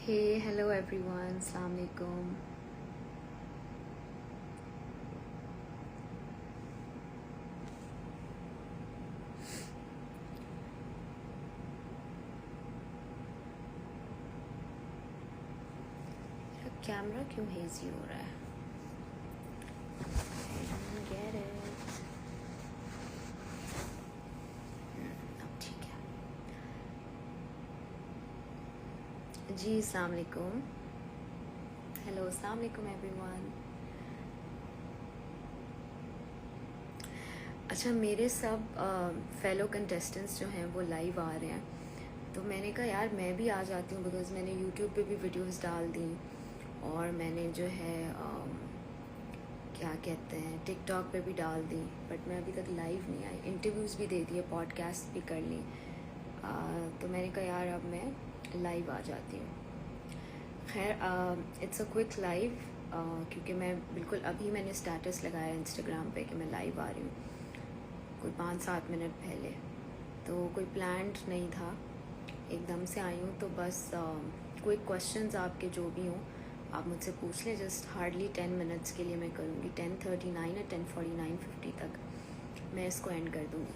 Hey, hello everyone. Assalamu alaikum. Camera क्यों hazy हो रहा है? I don't get it. अब ठीक है. जी अस्सलाम वालेकुम. हेलो अस्सलाम वालेकुम एवरीवन. अच्छा, मेरे सब फेलो कंटेस्टेंट्स जो हैं वो लाइव आ रहे हैं, तो मैंने कहा यार मैं भी आ जाती हूँ, बिकॉज़ मैंने यूट्यूब पे भी वीडियोस डाल दी और मैंने जो है क्या कहते हैं टिकटॉक पे भी डाल दी, बट मैं अभी तक लाइव नहीं आई. इंटरव्यूज़ भी दे दिए, पॉडकास्ट भी कर ली, तो मैंने कहा यार अब मैं लाइव आ जाती हूँ. खैर इट्स अ क्विक लाइव, क्योंकि मैं बिल्कुल अभी मैंने स्टेटस लगाया इंस्टाग्राम पे कि मैं लाइव आ रही हूँ, कोई 5-7 मिनट पहले. तो कोई प्लान्ड नहीं था, एकदम से आई हूँ. तो बस क्विक क्वेश्चंस आपके जो भी हों आप मुझसे पूछ लें. जस्ट हार्डली 10 मिनट्स के लिए मैं करूँगी. 10:39 या 10:49-50 तक मैं इसको एंड कर दूँगी.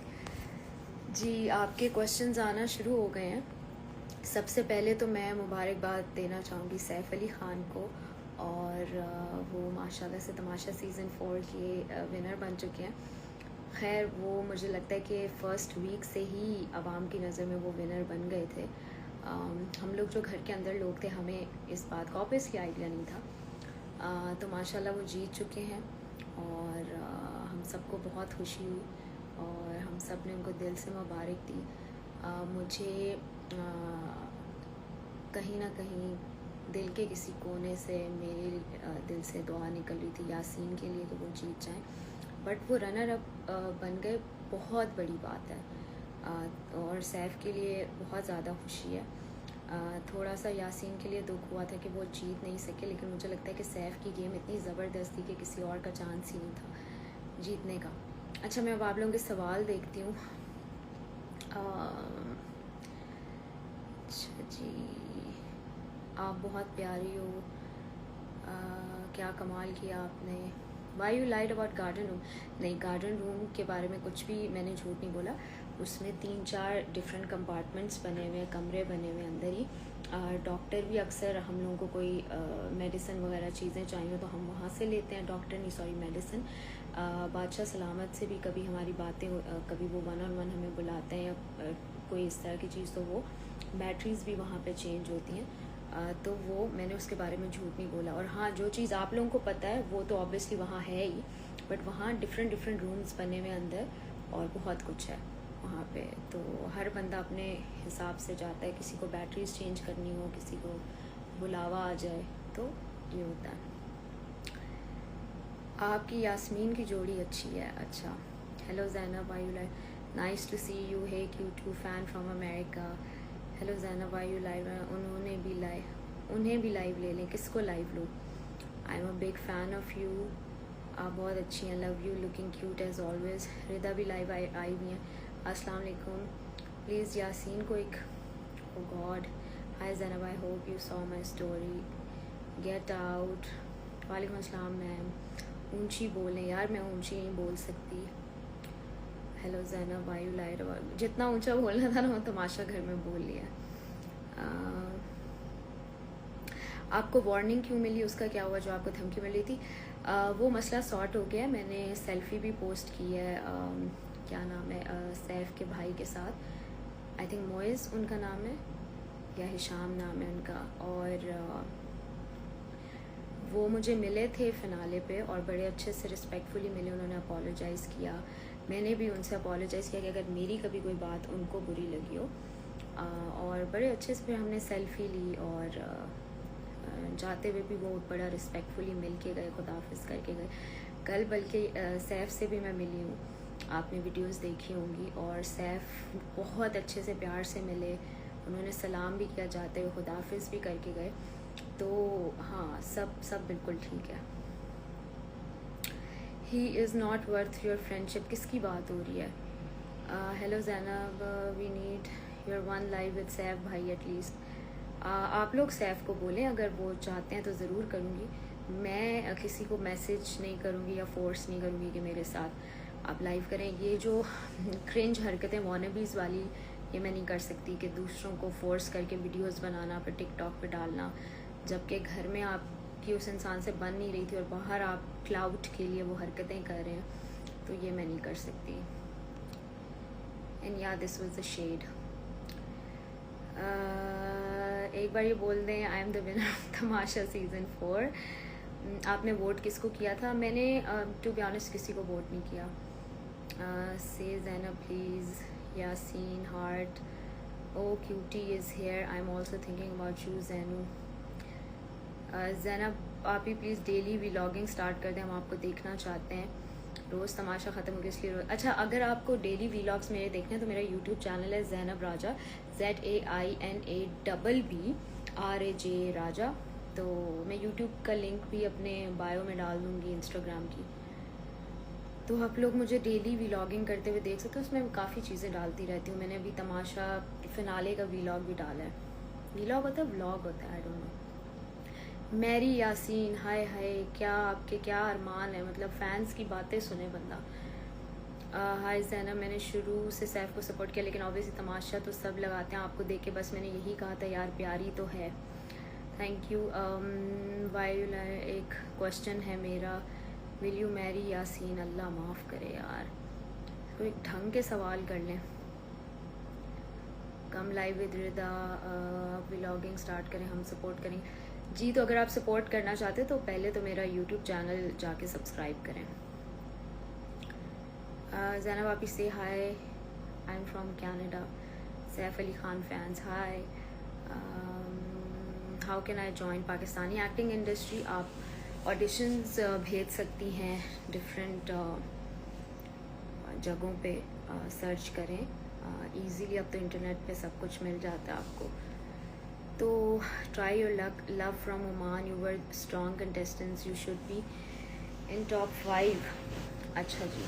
जी, आपके क्वेश्चंस आना शुरू हो गए हैं. सबसे पहले तो मैं मुबारकबाद देना चाहूँगी सैफ अली ख़ान को, और वो माशाल्लाह से तमाशा सीज़न 4 के विनर बन चुके हैं. खैर वो मुझे लगता है कि फ़र्स्ट वीक से ही आवाम की नज़र में वो विनर बन गए थे. हम लोग जो घर के अंदर लोग थे हमें इस बात का ऑब्वियसली आइडिया नहीं था. तो माशाल्लाह वो जीत चुके हैं और हम सबको बहुत खुशी हुई और हम सब ने उनको दिल से मुबारक दी. मुझे कहीं ना कहीं दिल के किसी कोने से मेरे दिल से दुआ निकल रही थी यासीन के लिए कि वो जीत जाएं, बट वो रनर अप बन गए. बहुत बड़ी बात है, और सैफ के लिए बहुत ज़्यादा खुशी है. थोड़ा सा यासीन के लिए दुख हुआ था कि वो जीत नहीं सके, लेकिन मुझे लगता है कि सैफ की गेम इतनी ज़बरदस्त थी कि किसी और का चांस ही नहीं था जीतने का. अच्छा, मैं अब आप लोगों के सवाल देखती हूँ. अच्छा जी, आप बहुत प्यारी हो. क्या कमाल किया आपने. Why you lied about garden room. नहीं, गार्डन रूम के बारे में कुछ भी मैंने झूठ नहीं बोला. उसमें 3-4 डिफरेंट कंपार्टमेंट्स बने हुए हैं, कमरे बने हुए अंदर ही. डॉक्टर भी अक्सर हम लोगों को कोई मेडिसिन वगैरह चीज़ें चाहिए तो हम वहाँ से लेते हैं. डॉक्टर नहीं, सॉरी, मेडिसिन. बादशाह सलामत से भी कभी हमारी बातें कभी वो 1-on-1 हमें बुलाते हैं या कोई इस तरह की चीज़, तो वो बैटरीज़ भी वहाँ पे चेंज होती हैं. तो वो मैंने उसके बारे में झूठ नहीं बोला. और हाँ, जो चीज़ आप लोगों को पता है वो तो ऑब्वियसली वहाँ है ही, बट वहाँ डिफरेंट रूम्स बने हुए अंदर और बहुत कुछ है वहाँ पे. तो हर बंदा अपने हिसाब से जाता है. किसी को बैटरीज चेंज करनी हो, किसी को बुलावा आ जाए, तो ये होता है. आपकी यास्मीन की जोड़ी अच्छी है. अच्छा, hello Zainab, I you live. Nice to see you. Hey Q fan from America. Hello Zainab, I you live. उन्हें भी लाइव ले लें. किसको लाइव लो? I am a big fan of you. आप बहुत अच्छी हैं. Love you, looking cute as always. Rida भी लाइव आई हुई हैं. अस्सलाम वालेकुम. प्लीज़ यासीन को एक. Oh God. Hi Zainab, I hope you saw my story. Get out. वालेकुम अस्सलाम मैम. ऊंची बोलें. यार मैं ऊंची नहीं बोल सकती. Hello Zainab, I you live. जितना ऊंचा बोलना था ना वो तमाशा घर में बोल लिया. आपको वार्निंग क्यों मिली, उसका क्या हुआ जो आपको धमकी मिली थी? वो मसला सॉर्ट हो गया. मैंने सेल्फी भी पोस्ट की है. क्या नाम है, सैफ के भाई के साथ. आई थिंक मोइज़ उनका नाम है या हिशाम नाम है उनका. और वो मुझे मिले थे फिनाले पे और बड़े अच्छे से रिस्पेक्टफुली मिले. उन्होंने अपोलोजाइज़ किया, मैंने भी उनसे अपोलोजाइज़ किया कि अगर मेरी कभी कोई बात उनको बुरी लगी हो. और बड़े अच्छे से फिर हमने सेल्फ़ी ली और जाते हुए भी वो बड़ा रिस्पेक्टफुली मिल के गए, खुदाफिज करके गए. कल बल्कि सैफ से भी मैं मिली हूँ, आपने वीडियोस देखी होंगी. और सैफ बहुत अच्छे से प्यार से मिले, उन्होंने सलाम भी किया, जाते हुए खुदाफिज भी करके गए. तो हाँ, सब बिल्कुल ठीक है. He is not worth your friendship. किसकी बात हो रही है? Hello Zainab, we need your one live with Saif भाई एटलीस्ट. आप लोग सैफ को बोलें, अगर वो चाहते हैं तो ज़रूर करूँगी। मैं किसी को मैसेज नहीं करूँगी या फोर्स नहीं करूँगी कि मेरे साथ आप लाइव करें। ये जो क्रिंज हरकतें वॉनबीज़ वाली, ये मैं नहीं कर सकती कि दूसरों को फोर्स करके वीडियोस बनाना फिर टिकटॉक पे डालना, जबकि घर में आपकी उस इंसान से बन नहीं रही थी और बाहर आप क्लाउड के लिए वो हरकतें कर रहे हैं, तो ये मैं नहीं कर सकती। एंड या दिस वाज द शेड। एक बार ये बोल दें, I am the winner of Tamasha season 4। आपने वोट किसको किया था? मैंने टू बी ऑनेस्ट किसी को वोट नहीं किया। Say Zainab please, Yasin heart, oh cutie is here, I am also thinking about you Zainu. Zainab आप ही प्लीज़ डेली व्लॉगिंग स्टार्ट कर दें, हम आपको देखना चाहते हैं। रोज़ तमाशा ख़त्म हो गया इसलिए अच्छा, अगर आपको डेली व्लॉग्स मेरे देखने हैं तो मेरा यूट्यूब चैनल है ज़ैनब राजा, ZAINABBRAJ राजा। तो मैं यूट्यूब का लिंक भी अपने बायो में डाल दूँगी, इंस्टाग्राम की, तो आप लोग मुझे डेली व्लॉगिंग करते हुए देख सकते हो। उसमें काफ़ी चीज़ें डालती रहती हूँ। मैंने अभी तमाशा फिनाले का व्लॉग भी डाला है। व्लॉग होता है, व्लॉग होता है, I don't know. Marry Yasin, hi hi, क्या आपके क्या अरमान है, मतलब फैंस की बातें सुने बंदा। हाय ज़ैनब, मैंने शुरू से सैफ को सपोर्ट किया, लेकिन ऑब्वियसली तमाशा तो सब लगाते हैं, आपको देख के बस मैंने यही कहा था यार प्यारी तो है। Thank you. वाइल एक क्वेश्चन है मेरा, will you marry Yasin? Allah माफ़ करे यार, कोई ढंग के सवाल कर लें। Come live with Rida, vlogging start करें, हम सपोर्ट करेंगे जी। तो अगर आप सपोर्ट करना चाहते तो पहले तो मेरा यूट्यूब चैनल जाके सब्सक्राइब करें। ज़ैनब आप से hi, I am from Canada. Saif Ali Khan fans, hi. How can I join Pakistani acting industry? आप ऑडिशंस भेज सकती हैं डिफरेंट जगहों पे, सर्च करें इजीली। अब तो इंटरनेट पे सब कुछ मिल जाता है आपको। तो try your luck. Love from Oman, you were strong contestants, you should be in top 5। अच्छा जी।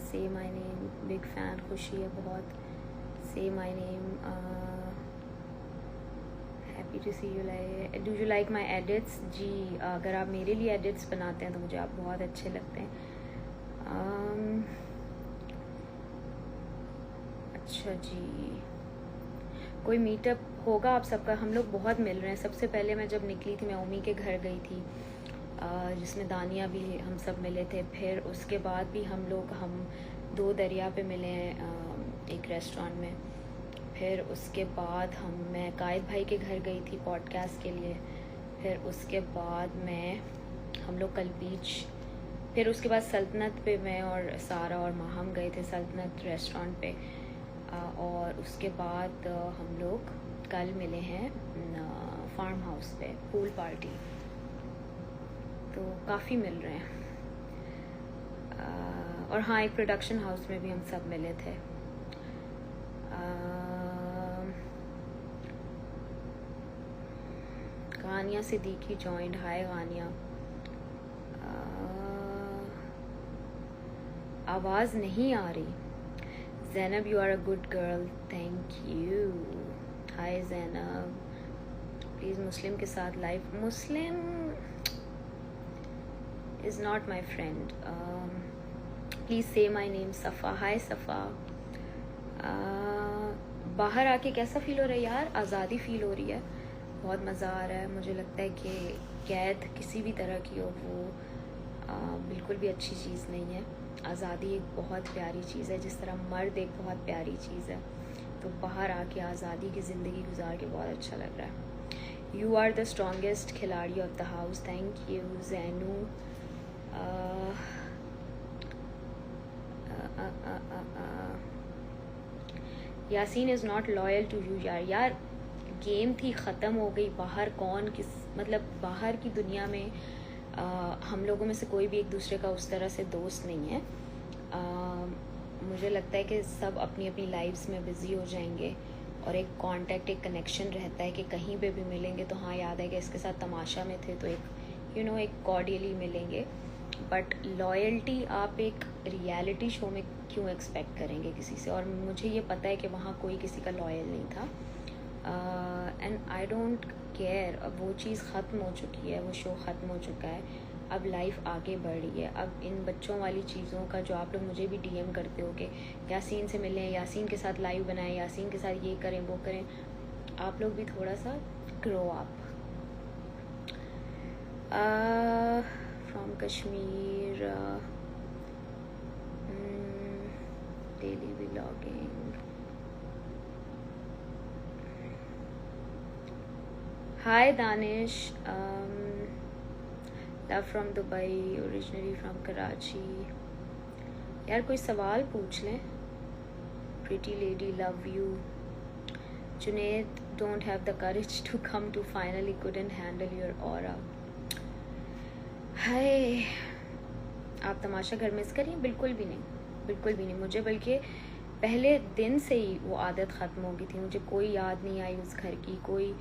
से माई नेम, बिग फैन, खुशी है बहुत। Say my name, happy to see you. Like, do you like my edits? जी, अगर आप मेरे लिए एडिट्स बनाते हैं तो मुझे आप बहुत अच्छे लगते हैं। अच्छा जी, कोई मीटअप होगा आप सबका? हम लोग बहुत मिल रहे हैं। सबसे पहले मैं जब निकली थी, मैं ओमी के घर गई थी, जिसमें दानिया भी हम सब मिले थे। फिर उसके बाद भी हम 2 दरिया पे मिले हैं, एक रेस्टोरेंट में। फिर उसके बाद मैं कायद भाई के घर गई थी पॉडकास्ट के लिए। फिर उसके बाद हम लोग कल बीच, फिर उसके बाद सल्तनत पे मैं और सारा और माहम गए थे, सल्तनत रेस्टोरेंट पे। और उसके बाद हम लोग कल मिले हैं फार्म हाउस पे, पूल पार्टी। तो काफ़ी मिल रहे हैं। और हाँ, एक प्रोडक्शन हाउस में भी हम सब मिले थे। Ghania Siddiqui joined, hi Ghania. आवाज़ नहीं आ रही। Zainab you are a good girl, thank you. Hi Zainab, please Muslim के साथ live. Muslim is not my friend. Please say my name, सफ़ा। हाय सफ़ा। बाहर आके कैसा फ़ील हो रहा है यार? आज़ादी फ़ील हो रही है, बहुत मज़ा आ रहा है। मुझे लगता है कि कैद किसी भी तरह की हो वो बिल्कुल भी अच्छी चीज़ नहीं है। आज़ादी एक बहुत प्यारी चीज़ है, जिस तरह मर्द एक बहुत प्यारी चीज़ है। तो बाहर आके आज़ादी की ज़िंदगी गुजार के बहुत अच्छा लग रहा है। यू आर द स्ट्रॉन्गेस्ट खिलाड़ी of the house, thank you Zainu. Yasin is not loyal to you. यार गेम थी, ख़त्म हो गई। बाहर कौन किस, मतलब बाहर की दुनिया में हम लोगों में से कोई भी एक दूसरे का उस तरह से दोस्त नहीं है। मुझे लगता है कि सब अपनी अपनी लाइफ्स में बिज़ी हो जाएंगे और एक कांटेक्ट, एक कनेक्शन रहता है कि कहीं पे भी मिलेंगे तो हाँ याद है कि इसके साथ तमाशा में थे तो एक एक कॉर्डियली मिलेंगे। बट लॉयल्टी आप एक रियलिटी शो में क्यों एक्सपेक्ट करेंगे किसी से, और मुझे ये पता है कि वहाँ कोई किसी का लॉयल नहीं था, एंड आई डोंट केयर। अब वो चीज़ ख़त्म हो चुकी है, वो शो ख़त्म हो चुका है, अब लाइफ आगे बढ़ रही है। अब इन बच्चों वाली चीज़ों का जो आप लोग मुझे भी डीएम करते हो कि यासीन से मिलें, यासीन के साथ लाइव बनाएं, यासीन के साथ ये करें वो करें, आप लोग भी थोड़ा सा grow up. From Kashmir, daily vlogging. Hi Danish, love from Dubai, originally from Karachi. यार कोई सवाल पूछ लें। Pretty lady, love you. Junaid, don't have the courage to come to finally, couldn't handle your aura. Hi, आप तमाशा घर मिस करिए? बिल्कुल भी नहीं, बिल्कुल भी नहीं। मुझे बल्कि पहले दिन से ही वो आदत ख़त्म हो गई थी। मुझे कोई याद नहीं आई उस घर की, कोई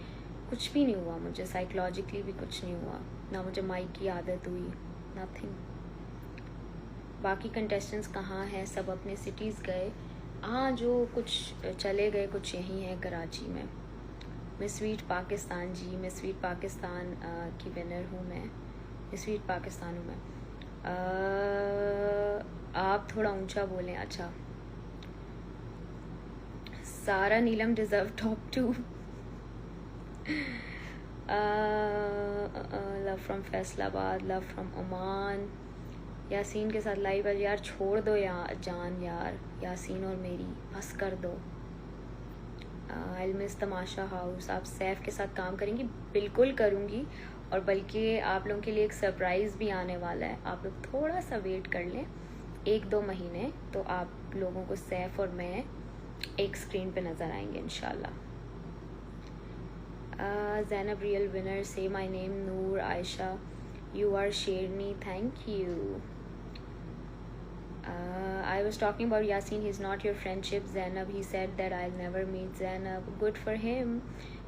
कुछ भी नहीं हुआ मुझे, साइकोलॉजिकली भी कुछ नहीं हुआ, ना मुझे माइक की आदत हुई, नथिंग। बाकी कंटेस्टेंट्स कहाँ हैं? सब अपने सिटीज़ गए। हाँ, जो कुछ चले गए, कुछ यहीं हैं कराची में। मिस स्वीट पाकिस्तान जी, मिस स्वीट पाकिस्तान की विनर हूँ मैं, मिस स्वीट पाकिस्तान हूँ मैं। आप थोड़ा ऊंचा बोलें। अच्छा, Sara Neelam deserve top 2। Love from Faisalabad, love from Oman. Yasin के साथ लाइव है। यार छोड़ दो जान, यार यासीन और मेरी बस कर दो। I miss Tamasha house. आप सैफ के साथ काम करेंगी? बिल्कुल करूँगी, और बल्कि आप लोगों के लिए एक सरप्राइज़ भी आने वाला है। आप लोग थोड़ा सा वेट कर लें, 1-2 महीने, तो आप लोगों को सैफ और मैं एक स्क्रीन पे नज़र आएंगे इंशाल्लाह। ज़ैनब, रियल विनर, से my name. Noor Ayesha, you are Sherni, thank you. I was talking about Yasin, he's not your friendship. Zainab, he said that I'll never meet Zainab. Good for him.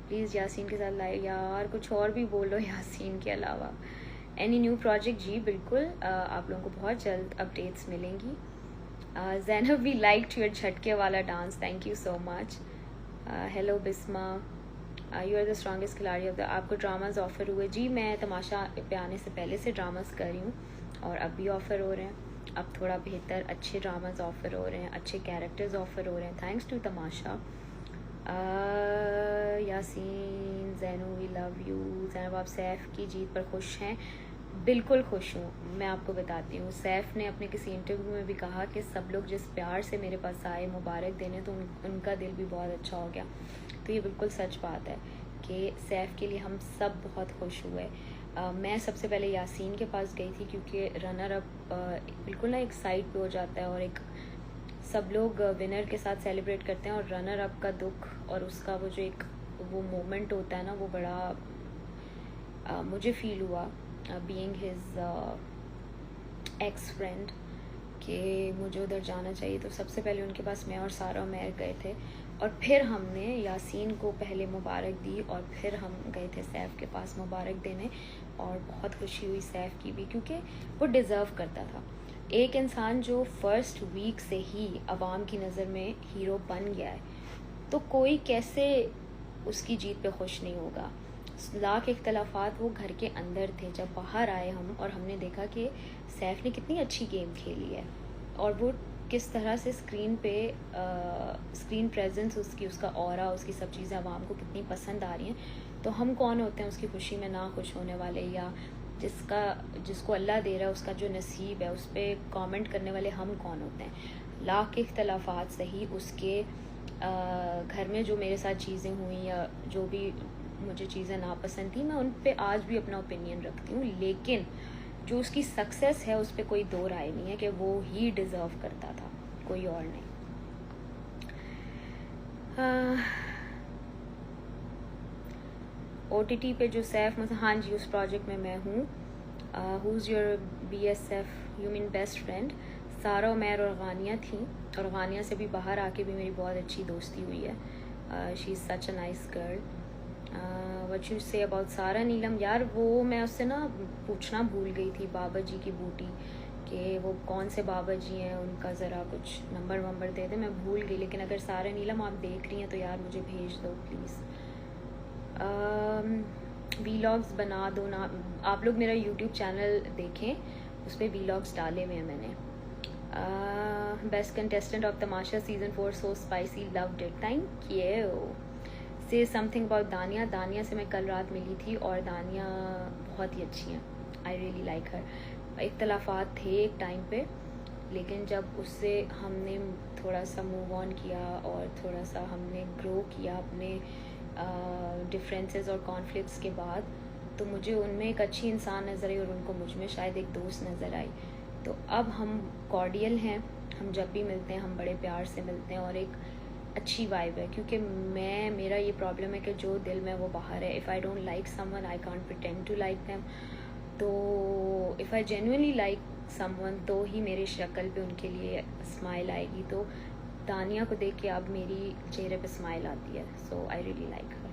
Please Yasin के साथ live. यार कुछ और भी बोलो यासीन के अलावा। Any new project? जी बिल्कुल, आप लोगों को बहुत जल्द अपडेट्स मिलेंगी। Zainab, we liked your झटके वाला dance, thank you so much. Hello Bisma, you are the strongest खिलाड़ी ऑफ द। आपको ड्रामाज ऑफ़र हुए? जी मैं तमाशा पे आने से पहले से ड्रामास कर रही हूँ, और अब भी ऑफ़र हो रहे हैं। अब थोड़ा बेहतर अच्छे ड्रामाज ऑफ़र हो रहे हैं, अच्छे कैरेक्टर्स ऑफ़र हो रहे हैं, thanks to Tamasha. Yasin, Zainu, we love you. Zainab, आप सैफ की जीत पर खुश हैं? बिल्कुल खुश हूँ। मैं आपको बताती हूँ, सैफ ने अपने किसी इंटरव्यू में भी कहा कि सब लोग जिस प्यार से मेरे पास आए मुबारक देने, तो उनका दिल भी बहुत अच्छा हो गया। तो ये बिल्कुल सच बात है कि सैफ के लिए हम सब बहुत खुश हुए। मैं सबसे पहले यासीन के पास गई थी, क्योंकि रनर अप बिल्कुल ना एक साइड पे हो जाता है, और एक सब लोग विनर के साथ सेलिब्रेट करते हैं, और रनर अप का दुख और उसका वो जो एक वो मोमेंट होता है ना, वो बड़ा मुझे फील हुआ बीइंग हिज एक्स फ्रेंड कि मुझे उधर जाना चाहिए। तो सबसे पहले उनके पास मैं और सारा मेहर गए थे, और फिर हमने यासीन को पहले मुबारक दी, और फिर हम गए थे सैफ के पास मुबारक देने, और बहुत खुशी हुई सैफ की भी, क्योंकि वो डिज़र्व करता था। एक इंसान जो फर्स्ट वीक से ही अवाम की नज़र में हीरो बन गया है, तो कोई कैसे उसकी जीत पे खुश नहीं होगा। लाख इख्तलाफात वो घर के अंदर थे, जब बाहर आए हम और हमने देखा कि सैफ ने कितनी अच्छी गेम खेली है, और वो किस तरह से स्क्रीन पे स्क्रीन प्रेजेंस उसकी, उसका ऑरा, उसकी सब चीज़ें आवाम को कितनी पसंद आ रही हैं। तो हम कौन होते हैं उसकी खुशी में ना खुश होने वाले, या जिसको अल्लाह दे रहा है उसका जो नसीब है उस पर कॉमेंट करने वाले हम कौन होते हैं। लाख के इख्तलाफात सही, उसके घर में जो मेरे साथ चीज़ें हुई या जो भी मुझे चीज़ें नापसंद थी, मैं उन पे आज भी अपना ओपिनियन रखती हूँ, लेकिन जो उसकी सक्सेस है उस पर कोई दो राय नहीं है कि वो ही डिज़र्व करता था, कोई और नहीं। OTT पे जो सैफ मतलब, हाँ जी उस प्रोजेक्ट में मैं हूँ। Who's your BSF, you mean best friend? सारा, उमैर और गानिया थी, और गानिया से भी बाहर आके भी मेरी बहुत अच्छी दोस्ती हुई है। She is such a nice girl. What you say about सारा नीलम। यार वो मैं उससे ना पूछना भूल गई थी, बाबा जी की बूटी कि वो कौन से बाबा जी हैं, उनका ज़रा कुछ नंबर वंबर दे दे, मैं भूल गई। लेकिन अगर सारा नीलम आप देख रही हैं तो यार मुझे भेज दो प्लीज़। वीलॉग्स बना दो ना। आप लोग मेरा यूट्यूब चैनल देखें, उस पर वीलॉग्स डाले हुए हैं मैंने। Best contestant of Tamasha season 4 so spicy, loved it, thank you. से समथिंग अबाउट दानिया। दानिया से मैं कल रात मिली थी और दानिया बहुत ही अच्छी हैं, आई रियली लाइक हर। इख्तलाफात थे एक टाइम पे, लेकिन जब उससे हमने थोड़ा सा मूव ऑन किया और थोड़ा सा हमने ग्रो किया अपने डिफरेंसेस और कॉन्फ्लिक्ट्स के बाद, तो मुझे उनमें एक अच्छी इंसान नज़र आई और उनको मुझ में शायद एक दोस्त नज़र आई। तो अब हम कॉर्डियल हैं, हम जब भी मिलते हैं हम बड़े प्यार से मिलते हैं और एक अच्छी वाइब है। क्योंकि मेरा ये प्रॉब्लम है कि जो दिल में वो बाहर है। If I don't like someone I can't pretend to like them. तो if I genuinely like someone तो ही मेरे शक्ल पे उनके लिए स्माइल आएगी। तो दानिया को देख के अब मेरी चेहरे पे स्माइल आती है। सो आई रियली लाइक हर।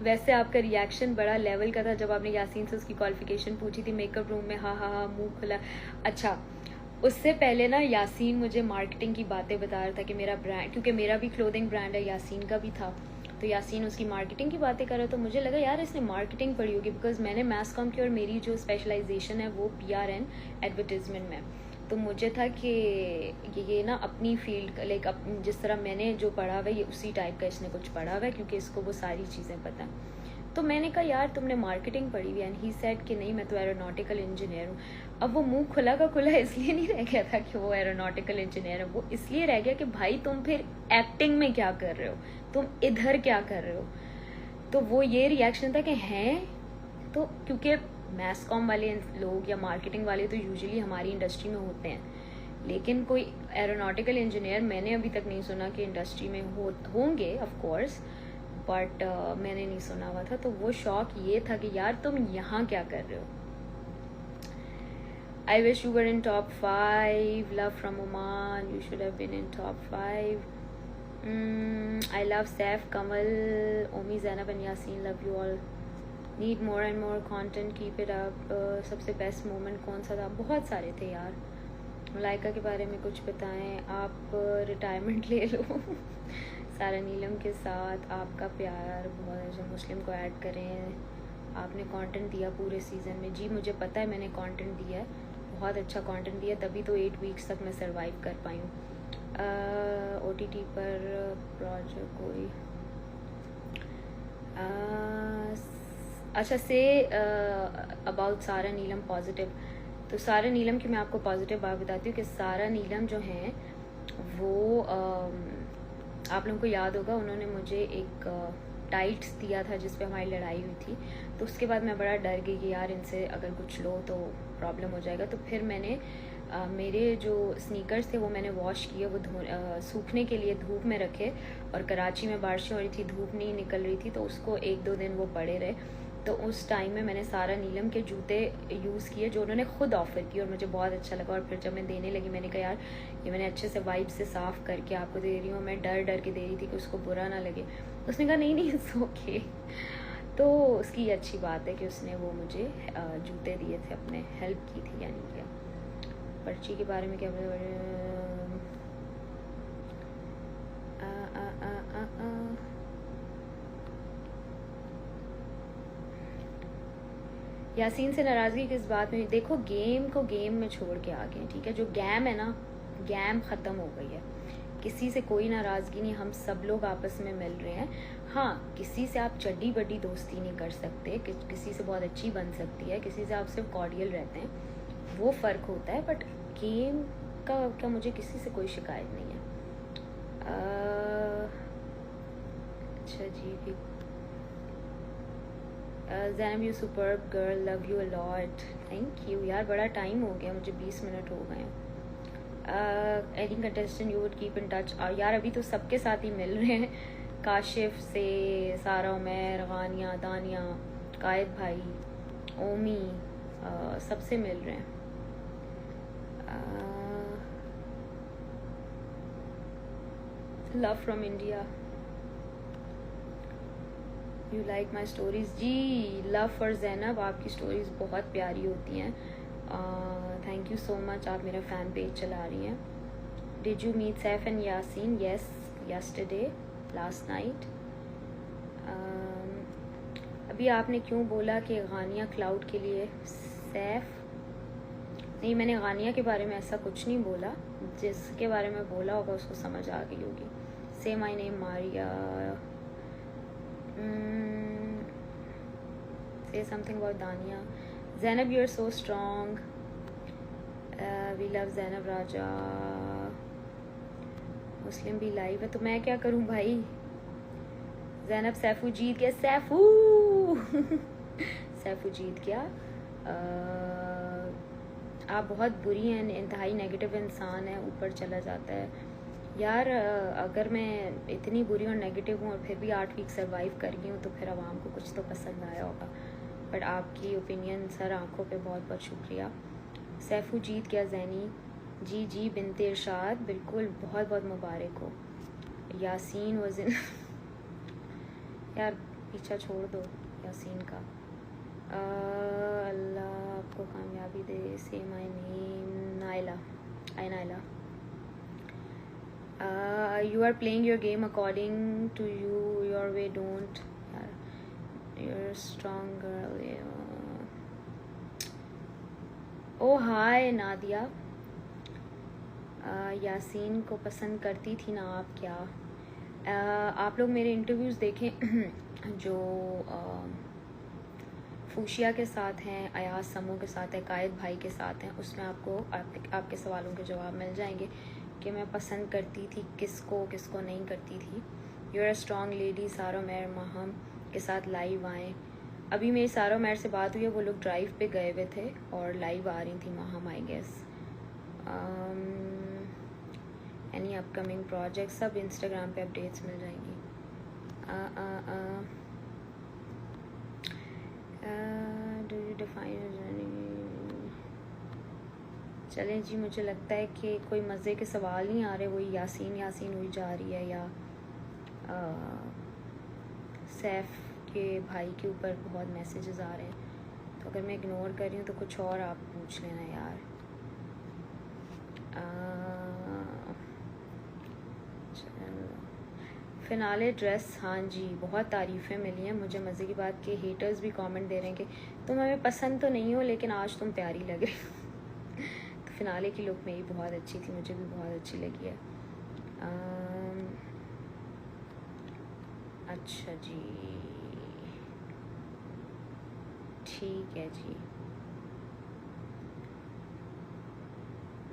वैसे आपका रिएक्शन बड़ा लेवल का था जब आपने यासीन से उसकी क्वालिफिकेशन पूछी थी मेकअप रूम में। हाँ हाँ हाँ, मुंह खुला। अच्छा, उससे पहले ना यासीन मुझे मार्केटिंग की बातें बता रहा था कि मेरा ब्रांड, क्योंकि मेरा भी क्लोथिंग ब्रांड है, यासीन का भी था, तो यासीन उसकी मार्केटिंग की बातें कर रहा। तो मुझे लगा यार इसने मार्केटिंग पढ़ी होगी, बिकॉज मैंने मैस कॉम की और मेरी जो स्पेशलाइजेशन है वो PRN एडवर्टीजमेंट में। तो मुझे था कि ये ना अपनी फील्ड लाइक जिस तरह मैंने जो पढ़ा हुआ है ये उसी टाइप का इसने कुछ पढ़ा हुआ है, क्योंकि इसको वो सारी चीज़ें पता हैं। तो मैंने कहा यार तुमने मार्केटिंग पढ़ी हुई है, एंड ही सेड कि नहीं मैं तो एरोनॉटिकल इंजीनियर हूँ। अब वो मुंह खुला का खुला इसलिए नहीं रह गया था कि वो एरोनॉटिकल इंजीनियर है, वो इसलिए रह गया कि भाई तुम फिर एक्टिंग में क्या कर रहे हो, तुम इधर क्या कर रहे हो। तो वो ये रिएक्शन था कि हैं, तो क्योंकि मैस कॉम वाले लोग या मार्केटिंग वाले तो यूजुअली हमारी इंडस्ट्री में होते हैं, लेकिन कोई एरोनॉटिकल इंजीनियर मैंने अभी तक नहीं सुना कि इंडस्ट्री में होंगे ऑफ कोर्स, बट मैंने नहीं सुना हुआ था। तो वो शौक ये था कि यार तुम यहाँ क्या कर रहे हो। I wish you were in top 5, love from Oman, you should have been in top 5। I love Saif, Kamal, Omi, Zainab and Yasin, love you all, need more and more content, keep it up. सबसे बेस्ट मोमेंट कौन सा था? बहुत सारे थे यार। मलाइका के बारे में कुछ बताएं, आप रिटायरमेंट ले लो। सारा नीलम के साथ आपका प्यार बहुत अच्छा, मुस्लिम को ऐड करें, आपने कंटेंट दिया पूरे सीज़न में। जी मुझे पता है मैंने कंटेंट दिया है, बहुत अच्छा कंटेंट दिया, तभी तो 8 वीक्स तक मैं सरवाइव कर पाई हूँ। OTT पर प्रोजेक्ट कोई अच्छा से अबाउट सारा नीलम पॉजिटिव। तो सारा नीलम की मैं आपको पॉजिटिव बात बताती हूँ कि सारा नीलम जो हैं वो आप लोगों को याद होगा उन्होंने मुझे एक टाइट्स दिया था जिस पे हमारी लड़ाई हुई थी। तो उसके बाद मैं बड़ा डर गई कि यार इनसे अगर कुछ लो तो प्रॉब्लम हो जाएगा। तो फिर मैंने मेरे जो स्नीकर्स थे वो मैंने वॉश किए, वो सूखने के लिए धूप में रखे, और कराची में बारिशें हो रही थी, धूप नहीं निकल रही थी, तो उसको 1-2 दिन वो पड़े रहे। तो उस टाइम में मैंने सारा नीलम के जूते यूज़ किए जो उन्होंने खुद ऑफ़र किए और मुझे बहुत अच्छा लगा। और फिर जब मैं देने लगी मैंने कहा यार ये मैंने अच्छे से वाइप से साफ़ करके आपको दे रही हूँ, मैं डर डर के दे रही थी कि उसको बुरा ना लगे। उसने कहा नहीं नहीं इट्स ओके। तो उसकी अच्छी बात है कि उसने वो मुझे जूते दिए थे, अपने हेल्प की थी यानी कि। पर्ची के बारे में क्या यासीन से नाराज़गी किस बात में? देखो गेम को गेम में छोड़ के आ गए, ठीक है, जो गेम है ना, गेम ख़त्म हो गई है, किसी से कोई नाराज़गी नहीं, हम सब लोग आपस में मिल रहे हैं। हाँ, किसी से आप चड्डी बड्डी दोस्ती नहीं कर सकते, किसी से बहुत अच्छी बन सकती है, किसी से आप सिर्फ कॉर्डियल रहते हैं, वो फ़र्क होता है। बट गेम का मुझे किसी से कोई शिकायत नहीं है। अच्छा जी, भी Zainab you superb girl, love you a lot, thank you यार, बड़ा टाइम हो गया, मुझे 20 मिनट हो गए हैं। Any contestant you would keep in touch? यार अभी तो सबके साथ ही मिल रहे हैं, काशिफ से, सारा, उमैर, गानिया, दानिया, कायद भाई, ओमी, सबसे मिल रहे हैं। Love from India, you like my stories. जी, लव फॉर जैनब, आपकी स्टोरीज बहुत प्यारी होती हैं। थैंक यू सो मच, आप मेरा फ़ैन पेज चला रही हैं। Did you meet Saif and Yasin? Yes, yesterday, last night. अभी आपने क्यों बोला कि गानिया क्लाउड के लिए? सैफ नहीं, मैंने गानिया के बारे में ऐसा कुछ नहीं बोला, जिसके बारे में बोला होगा उसको समझ आ गई होगी। से my name Maria, say something about Dania. Zainab, you're so strong. We love Zainab Raja. मुस्लिम भी लाइव है, तो मैं क्या करूं भाई? ज़ैनब, सैफू जीत गया। सैफू जीत गया। आप बहुत बुरी हैं, इंतहाई नेगेटिव इंसान है, ऊपर चला जाता है यार। अगर मैं इतनी बुरी और नेगेटिव हूँ और फिर भी 8 वीक सर्वाइव कर गई हूँ, तो फिर आवाम को कुछ तो पसंद आया होगा। बट आपकी ओपिनियन सर आंखों पे बहुत बहुत शुक्रिया। सैफू जीत गया जैनी। जी जी, बिनते इरशाद, बिल्कुल, बहुत बहुत मुबारक हो। यासीन वज़ इन यार पीछा छोड़ दो यासीन का। अल्लाह आपको कामयाबी दे। से my name Naila. I Naila. You are playing your game according to your way. Don't. You're a strong girl. Oh hi Nadia. Yasin को पसंद करती थी ना आप? क्या आप लोग मेरे इंटरव्यूज़ देखें जो फूशिया के साथ हैं, अयाज समू के साथ है, कायद भाई के साथ हैं, उसमें आपको आपके सवालों के जवाब मिल जाएंगे कि मैं पसंद करती थी किसको नहीं करती थी। You're a strong lady. सारो मैर महम के साथ लाइव आएँ। अभी मेरी सारो मैर से बात हुई है, वो लोग ड्राइव पे गए हुए थे और लाइव आ रही थी Maham, I guess. Any upcoming project, सब इंस्टाग्राम पे अपडेट्स मिल जाएंगी। Do you define? चलें जी, मुझे लगता है कि कोई मज़े के सवाल नहीं आ रहे, वही यासीन हुई जा रही है, या सैफ के भाई के ऊपर बहुत मैसेजेस आ रहे हैं। तो अगर मैं इग्नोर कर रही हूँ तो कुछ और आप पूछ लेना यार। फिनाले ड्रेस, हाँ जी, बहुत तारीफ़ें मिली हैं मुझे। मज़े की बात कि हेटर्स भी कमेंट दे रहे हैं कि तुम हमें पसंद तो नहीं हो, लेकिन आज तुम प्यारी लग रही हो। तो फिनाले की लुक मेरी बहुत अच्छी थी, मुझे भी बहुत अच्छी लगी है। अच्छा जी, ठीक है जी।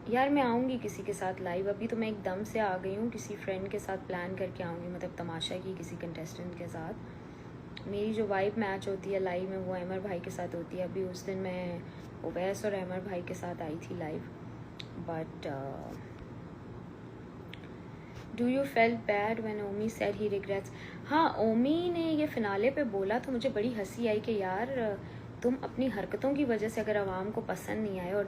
यार मैं आऊँगी किसी के साथ लाइव, अभी तो मैं एकदम से आ गई हूँ, किसी फ्रेंड के साथ प्लान करके आऊँगी, मतलब तमाशा की किसी कंटेस्टेंट के साथ। मेरी जो वाइब मैच होती है लाइव में वो अमर भाई के साथ होती है। अभी उस दिन मैं उवैस और अमर भाई के साथ आई थी live. But do you felt bad when Omi said he regrets? हाँ, ओमी ने ये फिनाले पे बोला तो मुझे बड़ी हंसी आई कि यार तुम अपनी हरकतों की वजह से अगर आवाम को पसंद नहीं आए और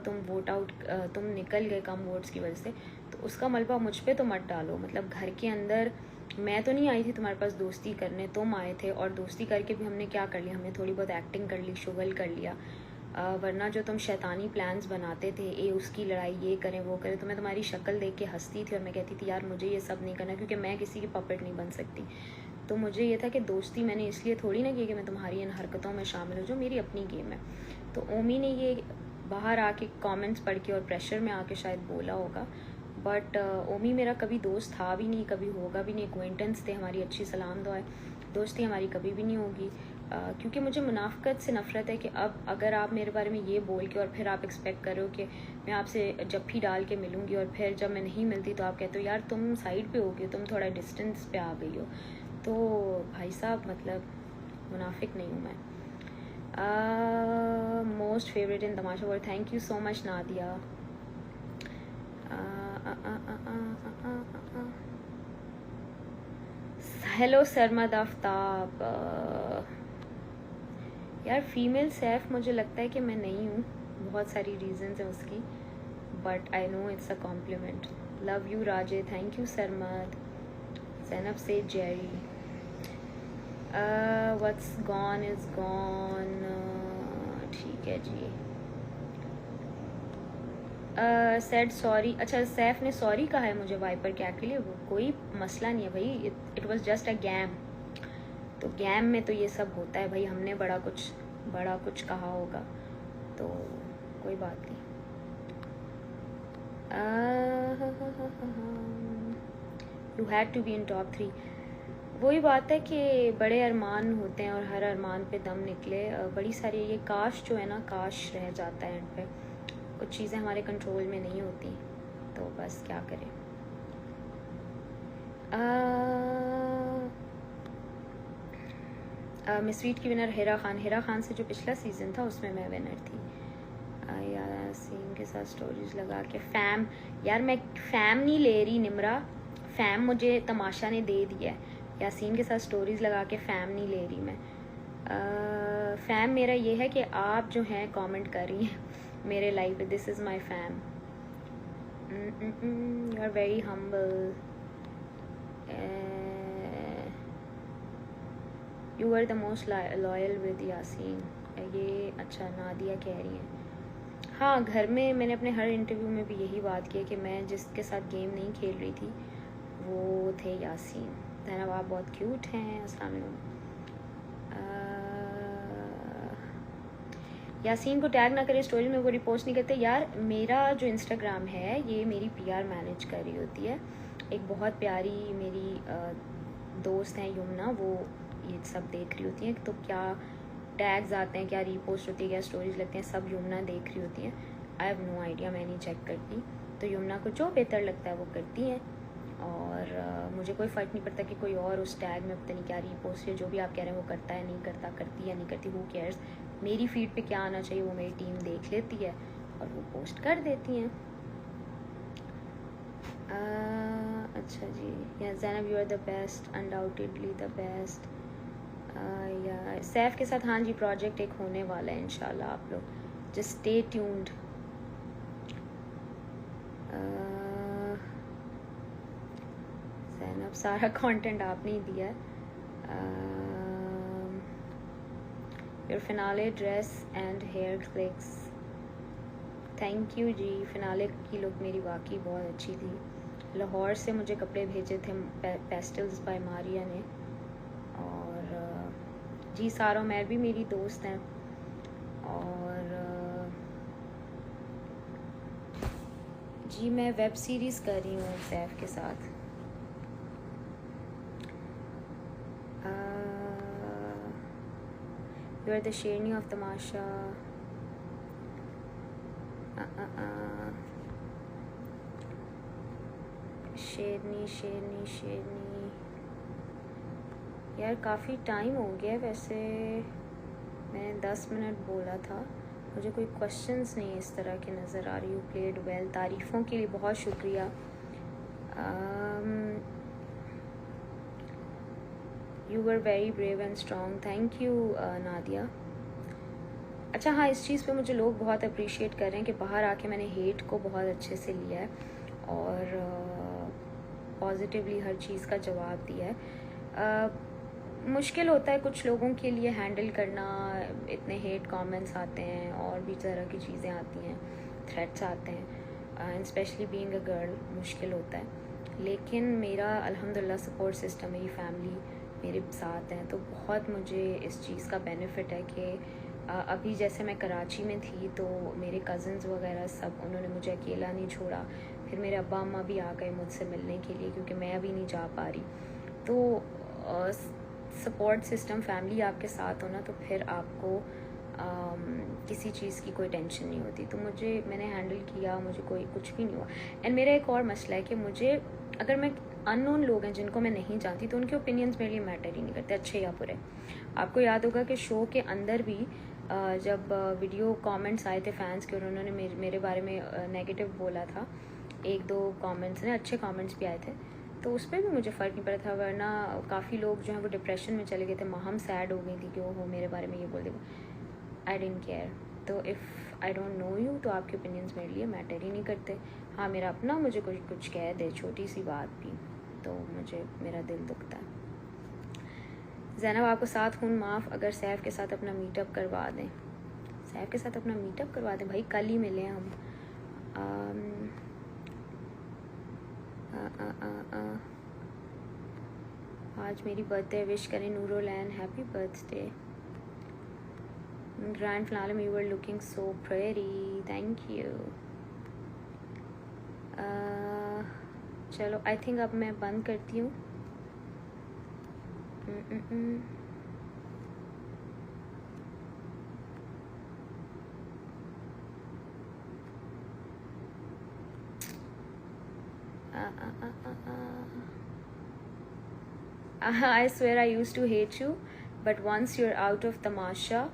तुम निकल गए कम वोट्स की वजह से, तो उसका मलबा मुझ पे तो मत डालो। मतलब घर के अंदर मैं तो नहीं आई थी तुम्हारे पास दोस्ती करने, तुम आए थे, और दोस्ती करके भी हमने क्या कर लिया, हमने थोड़ी बहुत एक्टिंग कर ली, शुगल कर लिया। वरना जो तुम शैतानी प्लान्स बनाते थे, उसकी लड़ाई, ये करें वो करें, तो मैं तुम्हारी शक्ल देख के हंसती थी और मैं कहती थी यार मुझे ये सब नहीं करना, क्योंकि मैं किसी की पपेट नहीं बन सकती। तो मुझे ये था कि दोस्ती मैंने इसलिए थोड़ी ना की कि मैं तुम्हारी इन हरकतों में शामिल हो, जो मेरी अपनी गेम है। तो ओमी ने ये बाहर आके कमेंट्स पढ़ के और प्रेशर में आके शायद बोला होगा। बट ओमी मेरा कभी दोस्त था भी नहीं, कभी होगा भी नहीं। एक्वेंटेंस थे, हमारी अच्छी सलाम दुआएं, दोस्ती हमारी कभी भी नहीं होगी। क्योंकि मुझे मुनाफकत से नफ़रत है कि अब अगर आप मेरे बारे में ये बोल के और फिर आप एक्सपेक्ट करो कि मैं आपसे जफ्फी डाल के मिलूँगी, और फिर जब मैं नहीं मिलती तो आप कहते हो यार तुम साइड पे हो गई, तुम थोड़ा डिस्टेंस पे आ गई हो। तो भाई साहब, मतलब मुनाफिक नहीं हूँ मैं। Most favourite in Tamasha world, thank you so much Nadia. Hello Sarmad Aftab. यार फीमेल सैफ मुझे लगता है कि मैं नहीं हूँ, बहुत सारी रीजंस हैं उसकी, but I know it's a compliment. Love you Raje, thank you Sarmad. Zainab से Jerry, what's gone is gone, ठीक है जी। सेड सॉरी, अच्छा सैफ ने सॉरी कहा है मुझे वाइपर कैट के लिए, वो कोई मसला नहीं है भाई, it was just a game. तो गैम में तो ये सब होता है भाई, हमने बड़ा कुछ कहा होगा तो कोई बात नहीं। You had to be in top 3, वही बात है कि बड़े अरमान होते हैं और हर अरमान पे दम निकले। बड़ी सारी ये काश जो है ना, काश रह जाता है एंड पे, कुछ चीज़ें हमारे कंट्रोल में नहीं होती, तो बस क्या करें। मिस वीट की विनर हिरा खान से जो पिछला सीज़न था उसमें मैं विनर थी। यासीन के साथ स्टोरीज लगा के फैम, यार मैं फैम नहीं ले रही निमरा, फैम मुझे तमाशा ने दे दिया है। यासीन के साथ स्टोरीज लगा के फैम नहीं ले रही मैं। फैम मेरा ये है कि आप जो हैं कमेंट कर रही हैं मेरे लाइव पे, this is my fam. You are very humble, you are the most loyal with Yasin, ये अच्छा नादिया कह रही हैं। हाँ, घर में मैंने अपने हर इंटरव्यू में भी यही बात की है कि मैं जिसके साथ गेम नहीं खेल रही थी वो थे यासीन। जैनब आप बहुत क्यूट हैं, अस्सलाम वालेकुम। यासीन को टैग ना करे स्टोरी में, वो रिपोस्ट नहीं करते। यार मेरा जो इंस्टाग्राम है ये मेरी पीआर मैनेज कर रही होती है, एक बहुत प्यारी मेरी दोस्त हैं यमुना, वो ये सब देख रही होती हैं। तो क्या टैग्स आते हैं, क्या रीपोस्ट होती है, क्या स्टोरीज लगती हैं, सब यमुना देख रही होती हैं। आई हैव नो आइडिया, मैं नहीं चेक करती। तो यमुना को जो बेहतर लगता है वो करती हैं, और मुझे कोई फ़र्क नहीं पड़ता कि कोई और उस टैग में पता नहीं क्या रीपोस्ट है, जो भी आप कह रहे हैं वो करता है नहीं करता, करती या नहीं करती, हु केयर्स। मेरी फीड पे क्या आना चाहिए वो मेरी टीम देख लेती है और वो पोस्ट कर देती हैं। अच्छा जी, या Zainab you are the best, undoubtedly the best. या सैफ के साथ हाँ जी प्रोजेक्ट एक होने वाला है इंशाल्लाह, आप लोग जस्ट स्टे ट्यून्ड। ज़ैनब सारा कंटेंट आपने ही दिया है। Your finale dress and hair clicks, thank you जी। फिनाले की लुक मेरी वाकई बहुत अच्छी थी। लाहौर से मुझे कपड़े भेजे थे पेस्टल्स बाय मारिया ने, और जी सारो मैर भी मेरी दोस्त हैं, और जी मैं वेब सीरीज़ कर रही हूँ सैफ के साथ। यू आर द शेरनी ऑफ तमाशा। शेरनी शेरनी शेरनी, यार काफ़ी टाइम हो गया वैसे, मैंने 10 मिनट बोला था। मुझे कोई क्वेश्चंस नहीं इस तरह के नज़र आ रही। यू प्लेड वेल, तारीफ़ों के लिए बहुत शुक्रिया। You were very brave and strong, thank you Nadia. अच्छा हाँ, इस चीज़ पे मुझे लोग बहुत अप्रिशिएट कर रहे हैं कि बाहर आके मैंने हेट को बहुत अच्छे से लिया है और पॉजिटिवली हर चीज़ का जवाब दिया है। मुश्किल होता है कुछ लोगों के लिए हैंडल करना, इतने हेट कमेंट्स आते हैं और भी तरह की चीज़ें आती हैं, थ्रेट्स आते हैं, and specially being a girl मुश्किल होता है। लेकिन मेरा अल्हम्दुलिल्लाह सपोर्ट सिस्टम, मेरी फैमिली मेरे साथ हैं, तो बहुत मुझे इस चीज़ का बेनिफिट है कि अभी जैसे मैं कराची में थी तो मेरे कज़न्स वगैरह सब, उन्होंने मुझे अकेला नहीं छोड़ा। फिर मेरे अब्बा अम्मा भी आ गए मुझसे मिलने के लिए क्योंकि मैं अभी नहीं जा पा रही। तो सपोर्ट सिस्टम, फैमिली आपके साथ हो ना, तो फिर आपको किसी चीज़ की कोई टेंशन नहीं होती। तो मैंने हैंडल किया, मुझे कोई कुछ भी नहीं हुआ। एंड मेरा एक और मसला है कि मुझे, अगर मैं अननोन लोग हैं जिनको मैं नहीं जानती तो उनके ओपिनियंस मेरे लिए मैटर ही नहीं करते, अच्छे या बुरे। आपको याद होगा कि शो के अंदर भी जब वीडियो कमेंट्स आए थे फैंस के और उन्होंने मेरे बारे में नेगेटिव बोला था, 1-2 कमेंट्स ने, अच्छे कमेंट्स भी आए थे, तो उस पर भी मुझे फ़र्क नहीं पड़ा था। वरना काफ़ी लोग जो हैं वो डिप्रेशन में चले गए थे, हम सैड हो गई थी कि वो मेरे बारे में ये बोल देगा। आई डेंट केयर। तो if I don't no you तो आपके ओपिनियंस मेरे लिए मैटर ही नहीं करते। हाँ, मेरा अपना मुझे कुछ कह दे, छोटी सी बात भी, तो मुझे मेरा दिल दुखता है। ज़ैनब आपको 7 खून माफ़ अगर सैफ के साथ अपना मीटअप करवा दें। सैफ के साथ अपना मीटअप करवा दें भाई, कल ही मिले हम। आज मेरी बर्थडे, विश करें Noorulain, happy birthday. Grand finale you were looking so pretty, thank you. चलो आई थिंक अब मैं बंद करती हूँ। I swear I used to hate you, but once you're out of Tamasha,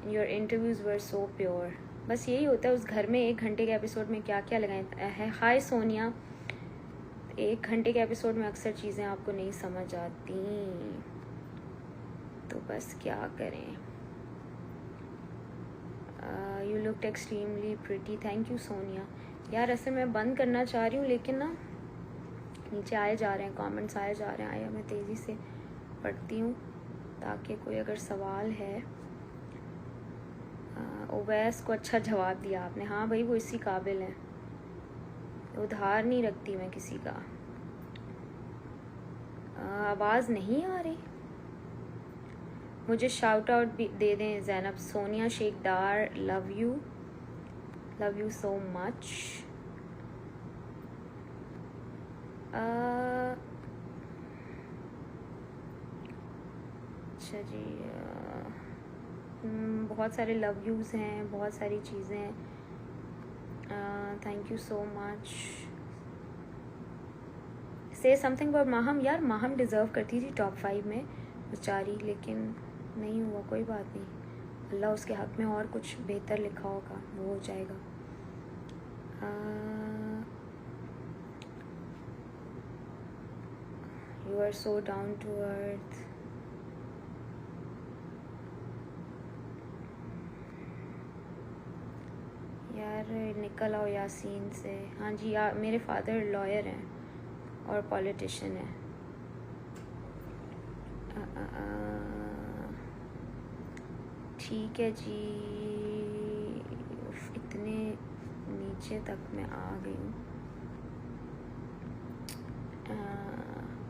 your interviews were so pure. बस यही होता है उस घर में 1 घंटे के एपिसोड में क्या क्या लगाए हैं। हाय सोनिया, 1 घंटे के एपिसोड में अक्सर चीज़ें आपको नहीं समझ आती, तो बस क्या करें। You looked extremely pretty, thank you Sonia. यार असल मैं बंद करना चाह रही हूँ, लेकिन ना नीचे आए जा रहे हैं, कमेंट्स आए जा रहे हैं। आया मैं तेज़ी से पढ़ती हूँ ताकि कोई अगर सवाल है। ओवैस को अच्छा जवाब दिया आपने। हाँ भाई, वो इसी काबिल है, उधार नहीं रखती मैं किसी का। आवाज़ नहीं आ रही, मुझे शाउट आउट भी दे दें Zainab. Sonia Shekhdar, love you so much. अच्छा जी, बहुत सारे लव यूज़ हैं, बहुत सारी चीज़ें। Thank you so much. से समथिंग अबाउट माहम। यार माहम डिज़र्व करती थी टॉप 5 में बेचारी, लेकिन नहीं हुआ। कोई बात नहीं, अल्लाह उसके हक़ में और कुछ बेहतर लिखा होगा, वो हो जाएगा। You are so down to earth. यार निकल आओ यासीन से। हाँ जी, यार मेरे फादर लॉयर हैं और पॉलिटिशियन हैं। ठीक है जी, इतने नीचे तक मैं आ गई हूँ।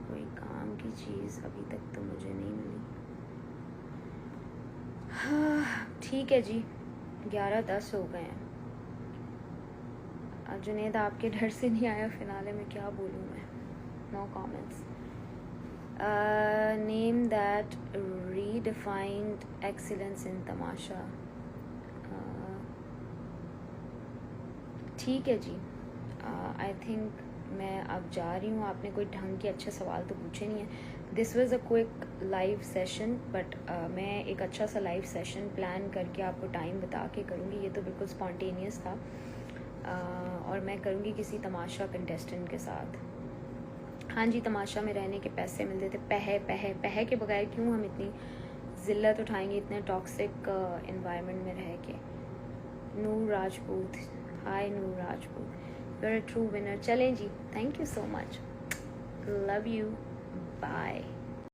कोई काम की चीज़ अभी तक तो मुझे नहीं मिली। ठीक है जी, 11:10 हो गए हैं। जुनेद आपके डर से नहीं आया फिनाले में, क्या बोलूँ मैं। No comments. Name that redefined excellence in Tamasha. ठीक है जी, आई थिंक मैं अब जा रही हूँ। आपने कोई ढंग के अच्छे सवाल तो पूछे नहीं है। This was a quick live session, but मैं एक अच्छा सा लाइव सेशन प्लान करके आपको टाइम बता के करूँगी। ये तो बिल्कुल स्पॉन्टेनियस था। और मैं करूँगी किसी तमाशा कंटेस्टेंट के साथ। हाँ जी, तमाशा में रहने के पैसे मिलते थे। पहे के बगैर क्यों हम इतनी ज़िल्लत उठाएंगे इतने टॉक्सिक एनवायरनमेंट में रह के। Noor Rajput, hi Noor Rajput, you are a true winner. चलें जी, thank you so much, love you, bye.